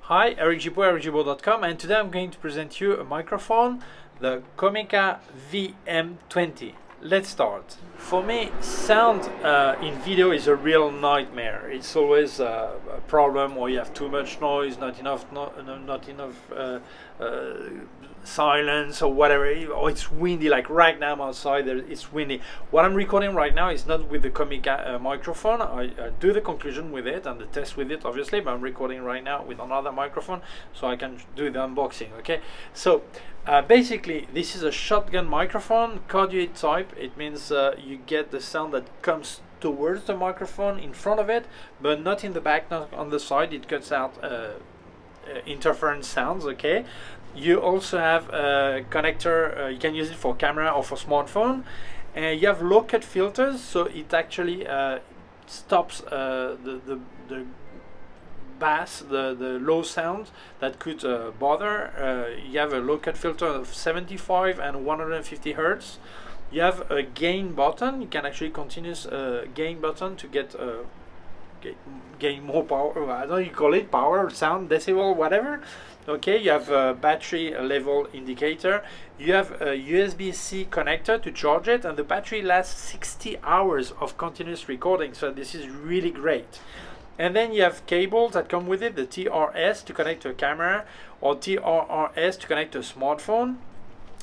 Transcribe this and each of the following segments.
Hi, Eric Gibaud, Gibaud.com, and today I'm going to present you a microphone, the Comica VM20. Let's start. For me, sound in video is a real nightmare. It's always a problem where you have too much noise, not enough silence or whatever, or it's windy. Like right now I'm outside, it's windy. What I'm recording right now is not with the Comica microphone. I do the conclusion with it and the test with it, obviously, but I'm recording right now with another microphone so I can do the unboxing. Okay, so basically this is a shotgun microphone, cardioid type. It means you get the sound that comes towards the microphone in front of it, but not in the back, not on the side. It cuts out interference sounds. Okay, you also have a connector. You can use it for camera or for smartphone, and you have low cut filters, so it actually stops the bass, the low sound that could bother. You have a low cut filter of 75 and 150 hertz. You have a gain button. You can actually continuous gain button to get gain more power. I don't know, you call it power, sound, decibel, whatever. Okay, you have a battery level indicator. You have a USB-C connector to charge it, and the battery lasts 60 hours of continuous recording, so this is really great. And then you have cables that come with it, the TRS to connect to a camera, or TRRS to connect to a smartphone.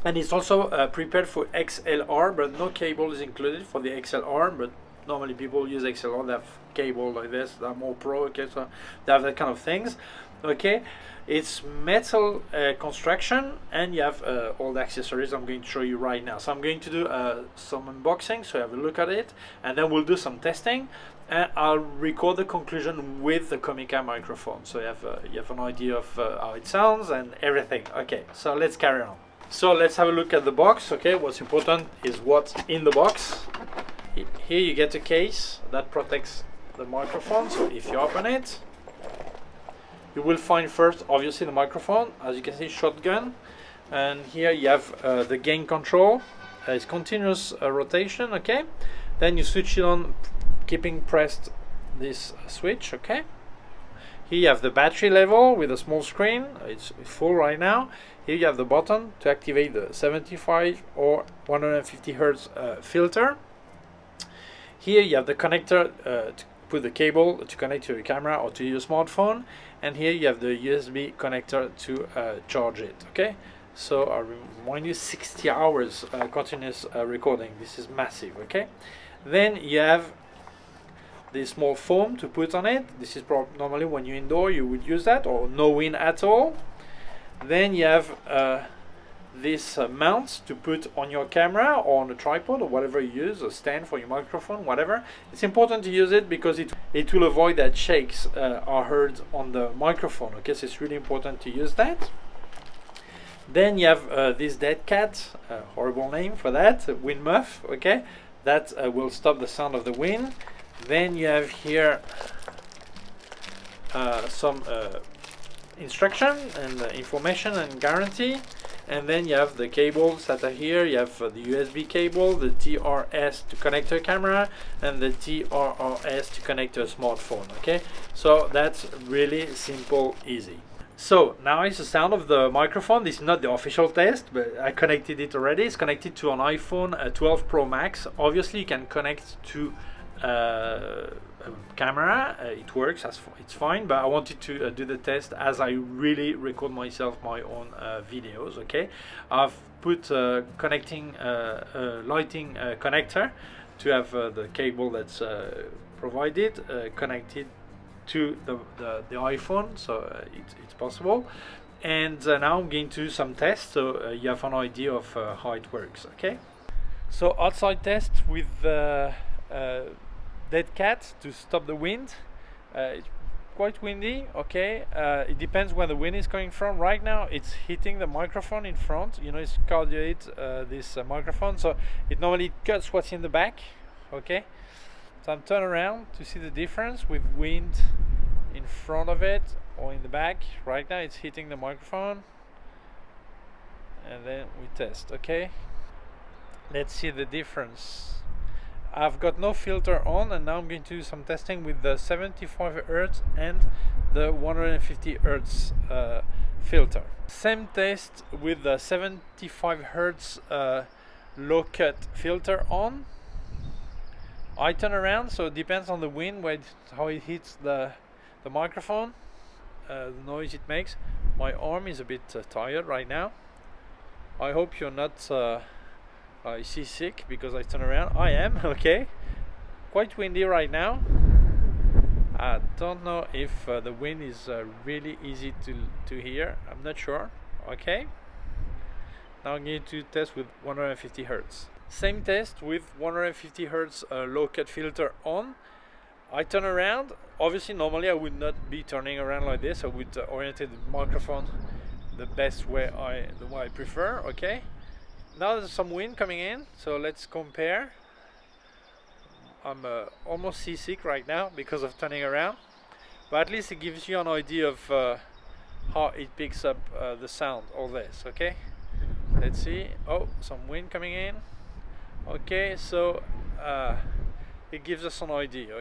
And it's also prepared for XLR, but no cable is included for the XLR, but normally people use XLR, they have cable like this, they're more pro, okay, so they have that kind of things. Okay, it's metal construction, and you have all the accessories I'm going to show you right now. So I'm going to do some unboxing, so have a look at it, and then we'll do some testing, and I'll record the conclusion with the Comica microphone, so you have an idea of how it sounds and everything. Okay, so let's carry on. So let's have a look at the box. Okay, what's important is what's in the box. Here you get a case that protects the microphone, so if you open it, you will find first obviously the microphone, as you can see, shotgun, and here you have the gain control. It's continuous rotation. Okay, then you switch it on, keeping pressed this switch. Okay, here you have the battery level with a small screen. It's full right now. Here you have the button to activate the 75 or 150 hertz filter. Here you have the connector to put the cable to connect to your camera or to your smartphone, and here you have the USB connector to charge it. Okay, so I remind you, 60 hours continuous recording. This is massive. Okay, then you have this small foam to put on it. This is normally when you're indoor you would use that, or no wind at all. Then you have this mount to put on your camera or on a tripod or whatever you use, a stand for your microphone, whatever. It's important to use it because it will avoid that shakes are heard on the microphone. Okay, so it's really important to use that. Then you have this dead cat, horrible name for that, wind muff. Okay, that will stop the sound of the wind. Then you have here some instruction and information and guarantee, and then you have the cables that are here. You have the USB cable, the TRS to connect to a camera, and the TRRS to connect to a smartphone. Okay, so that's really simple, easy. So now is the sound of the microphone. This is not the official test, but I connected it already. It's connected to an iPhone 12 Pro Max. Obviously you can connect to camera, it works, it's fine, but I wanted to do the test as I really record myself my own videos. Okay, I've put connecting lighting connector to have the cable that's provided connected to the iPhone, so it's possible. And now I'm going to do some tests, so you have an idea of how it works. Okay, so outside test with dead cat to stop the wind. It's quite windy. Okay, it depends where the wind is coming from. Right now it's hitting the microphone in front, you know, it's cardioid, this microphone, so it normally cuts what's in the back. Okay, so I'm turn around to see the difference with wind in front of it or in the back. Right now it's hitting the microphone, and then we test. Okay, let's see the difference. I've got no filter on, and now I'm going to do some testing with the 75 Hz and the 150 Hz filter. Same test with the 75 Hz low cut filter on. I turn around, so it depends on the wind, how it hits the microphone, the noise it makes. My arm is a bit tired right now. I hope you're not seasick because I turn around. I am, okay. Quite windy right now. I don't know if the wind is really easy to hear. I'm not sure. Okay. Now I'm going to test with 150 Hz. Same test with 150 Hz low cut filter on. I turn around. Obviously, normally I would not be turning around like this. I would orient the microphone the best way, the way I prefer. Okay. Now there's some wind coming in, so let's compare. I'm almost seasick right now because of turning around, but at least it gives you an idea of how it picks up the sound, all this. Okay, let's see. Oh, some wind coming in. Okay, so it gives us an idea.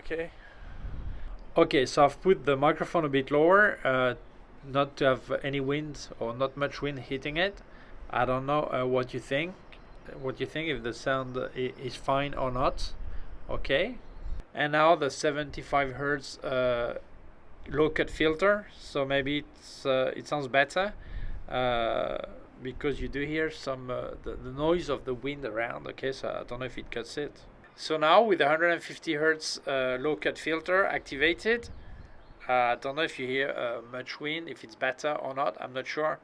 Okay, so I've put the microphone a bit lower, not to have any wind or not much wind hitting it. I don't know what you think. If the sound is fine or not. Okay, and now the 75 Hz low cut filter. So maybe it sounds better because you do hear some the noise of the wind around. Okay, so I don't know if it cuts it. So now with the 150 Hz low cut filter activated, I don't know if you hear much wind, if it's better or not. I'm not sure.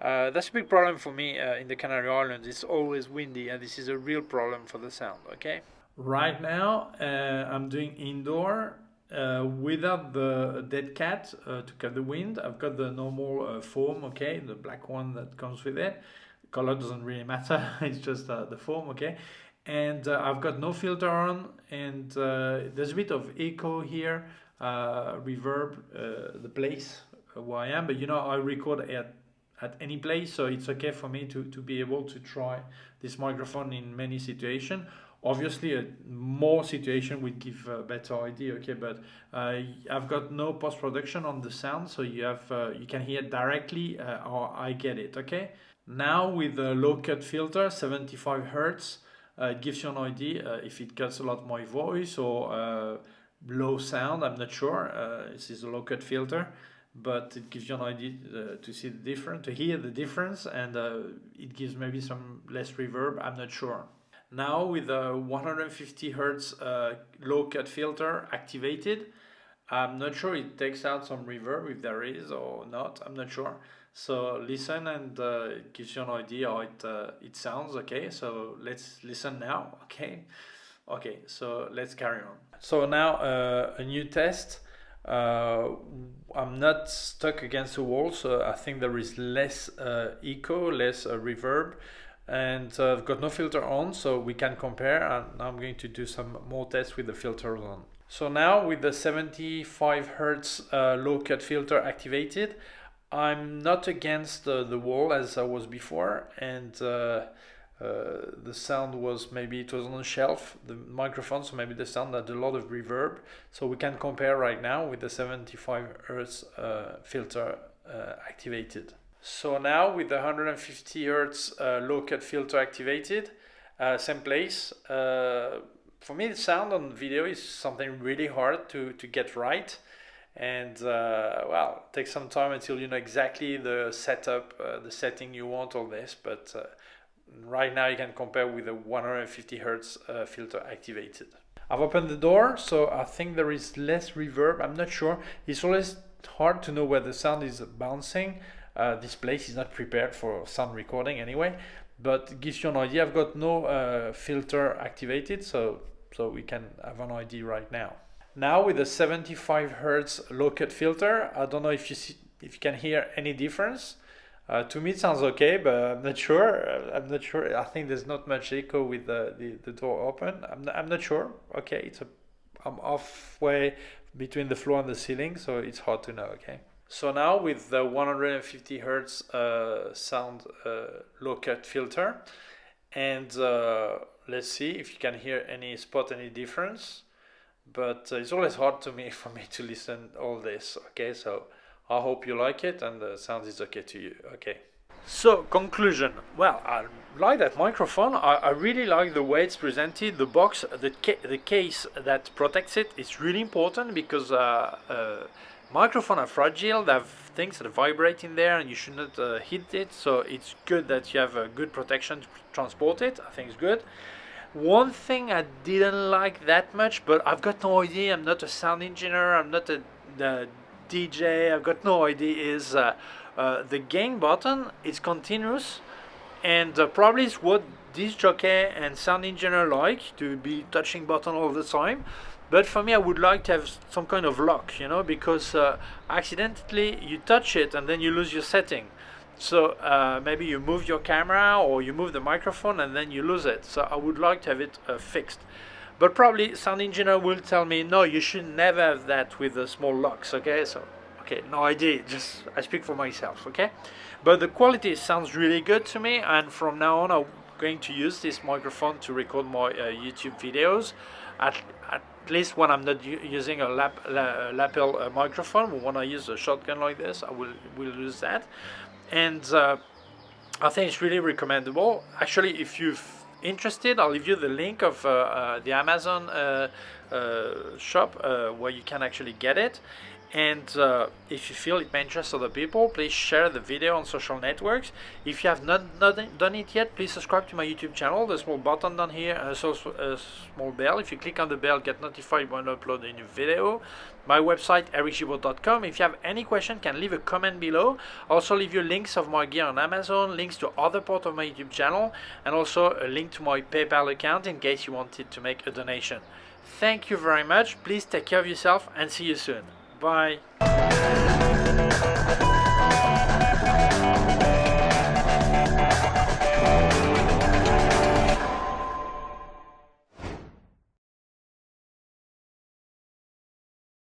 That's a big problem for me in the Canary Islands. It's always windy, and this is a real problem for the sound. Okay. Right now, I'm doing indoor without the dead cat to cut the wind. I've got the normal foam, okay, the black one that comes with it. Color doesn't really matter. It's just the foam, okay. And I've got no filter on, and there's a bit of echo here, reverb, the place where I am. But you know, I record at any place, so it's okay for me to be able to try this microphone in many situations. Obviously, more situation would give a better idea, okay, but I've got no post-production on the sound, so you can hear directly how I get it, okay? Now with the low-cut filter, 75 Hz, it gives you an idea if it cuts a lot my voice or low sound. I'm not sure. This is a low-cut filter, but it gives you an idea to see the difference, to hear the difference, and it gives maybe some less reverb. I'm not sure. Now with the 150 Hz low cut filter activated, I'm not sure it takes out some reverb, if there is or not. I'm not sure. So listen, and it gives you an idea how it sounds. Okay, so let's listen now. Okay, so let's carry on. So now a new test. I'm not stuck against the wall, so I think there is less echo, less reverb, and I've got no filter on, so we can compare. And now I'm going to do some more tests with the filter on. So now with the 75 Hz low cut filter activated, I'm not against the wall as I was before, and the sound was, maybe it was on the shelf, the microphone, so maybe the sound had a lot of reverb. So we can compare right now with the 75 Hz filter activated. So now with the 150 Hz low cut filter activated, same place. For me, the sound on video is something really hard to get right. And well, it takes some time until you know exactly the setup, the setting you want, all this. But right now you can compare with the 150 Hz filter activated. I've opened the door, so I think there is less reverb. I'm not sure. It's always hard to know where the sound is bouncing. This place is not prepared for sound recording anyway, but it gives you an idea. I've got no filter activated, so we can have an idea right now. Now with the 75 Hz low cut filter, I don't know if you can hear any difference. To me it sounds okay, but I'm not sure. I think there's not much echo with the door open. I'm not sure. Okay, I'm halfway between the floor and the ceiling, so it's hard to know. Okay. So now with the 150 Hz sound low cut filter, and let's see if you can hear any difference. But it's always hard for me to listen all this. Okay, so I hope you like it and the sound is okay to you. Okay. So conclusion. Well, I like that microphone. I really like the way it's presented. The box, the case that protects it is really important because microphones are fragile. They have things that vibrate in there, and you should not hit it. So it's good that you have a good protection to transport it. I think it's good. One thing I didn't like that much, but I've got no idea. I'm not a sound engineer. I'm not a DJ. I've got no idea. Is the gain button is continuous, and probably is what this jockey and sound engineer like, to be touching button all the time. But for me, I would like to have some kind of lock, you know, because accidentally you touch it and then you lose your setting. So maybe you move your camera or you move the microphone and then you lose it. So I would like to have it fixed. But probably sound engineer will tell me, no, you should never have that with the small locks. Okay, so okay, no idea. Just I speak for myself. Okay, but the quality sounds really good to me. And from now on, I'm going to use this microphone to record my YouTube videos. At least when I'm not using a lapel microphone, but when I use a shotgun like this, I will use that. And I think it's really recommendable. Actually, if you're interested, I'll leave you the link of the Amazon shop where you can actually get it. And if you feel it may interest other people, please share the video on social networks. If you have not done it yet, please subscribe to my YouTube channel. There's a small button down here, a small bell. If you click on the bell, get notified when I upload a new video. My website, ericgibaud.com. If you have any question, can leave a comment below. I'll also leave you links of my gear on Amazon, links to other parts of my YouTube channel, and also a link to my PayPal account in case you wanted to make a donation. Thank you very much. Please take care of yourself and see you soon. Bye.